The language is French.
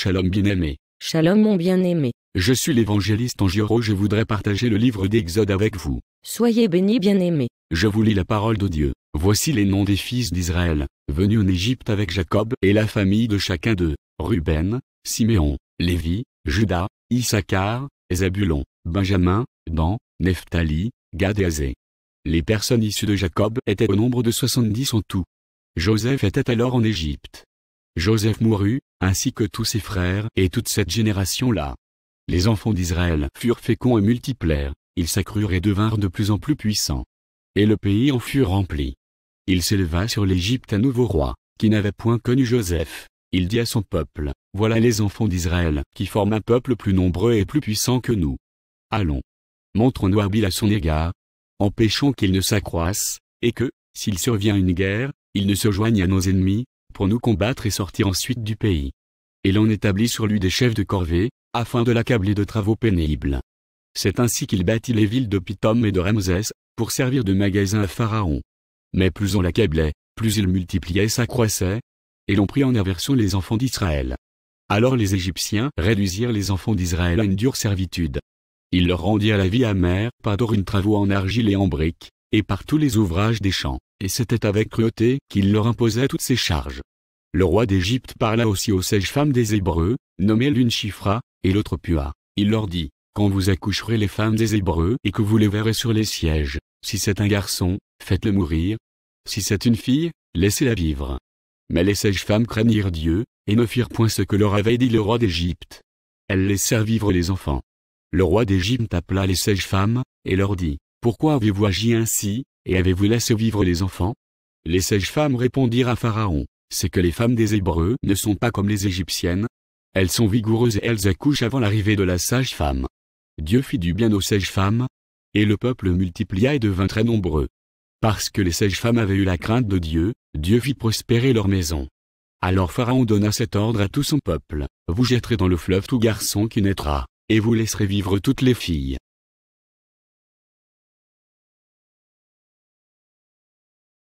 Shalom bien-aimé. Shalom mon bien-aimé. Je suis l'évangéliste Angioro, je voudrais partager le livre d'Exode avec vous. Soyez bénis bien-aimé. Je vous lis la parole de Dieu. Voici les noms des fils d'Israël, venus en Égypte avec Jacob et la famille de chacun d'eux: Ruben, Siméon, Lévi, Juda, Issachar, Zabulon, Benjamin, Dan, Nephtali, Gad et Asé. Les personnes issues de Jacob étaient au nombre de 70 en tout. Joseph était alors en Égypte. Joseph mourut, ainsi que tous ses frères et toute cette génération-là. Les enfants d'Israël furent féconds et multiplièrent, ils s'accrurent et devinrent de plus en plus puissants. Et le pays en fut rempli. Il s'éleva sur l'Égypte un nouveau roi, qui n'avait point connu Joseph. Il dit à son peuple: voilà les enfants d'Israël, qui forment un peuple plus nombreux et plus puissant que nous. Allons. Montrons-nous habiles à son égard. Empêchons qu'il ne s'accroisse, et que, s'il survient une guerre, il ne se joigne à nos ennemis, pour nous combattre et sortir ensuite du pays. Et l'on établit sur lui des chefs de corvée, afin de l'accabler de travaux pénibles. C'est ainsi qu'il bâtit les villes de Pithom et de Ramsès, pour servir de magasin à Pharaon. Mais plus on l'accablait, plus il multipliait et s'accroissait, et l'on prit en aversion les enfants d'Israël. Alors les Égyptiens réduisirent les enfants d'Israël à une dure servitude. Ils leur rendirent la vie amère par d'horribles travaux en argile et en briques, et par tous les ouvrages des champs, et c'était avec cruauté qu'il leur imposait toutes ces charges. Le roi d'Égypte parla aussi aux sages-femmes des Hébreux, nommées l'une Shifra, et l'autre Pua. Il leur dit: quand vous accoucherez les femmes des Hébreux et que vous les verrez sur les sièges, si c'est un garçon, faites-le mourir. Si c'est une fille, laissez-la vivre. Mais les sages-femmes craignirent Dieu, et ne firent point ce que leur avait dit le roi d'Égypte. Elles laissèrent vivre les enfants. Le roi d'Égypte appela les sages-femmes, et leur dit: pourquoi avez-vous agi ainsi, et avez-vous laissé vivre les enfants? Les sages-femmes répondirent à Pharaon: c'est que les femmes des Hébreux ne sont pas comme les Égyptiennes. Elles sont vigoureuses et elles accouchent avant l'arrivée de la sage-femme. Dieu fit du bien aux sages-femmes, et le peuple multiplia et devint très nombreux. Parce que les sages-femmes avaient eu la crainte de Dieu, Dieu fit prospérer leur maison. Alors Pharaon donna cet ordre à tout son peuple: vous jetterez dans le fleuve tout garçon qui naîtra, et vous laisserez vivre toutes les filles.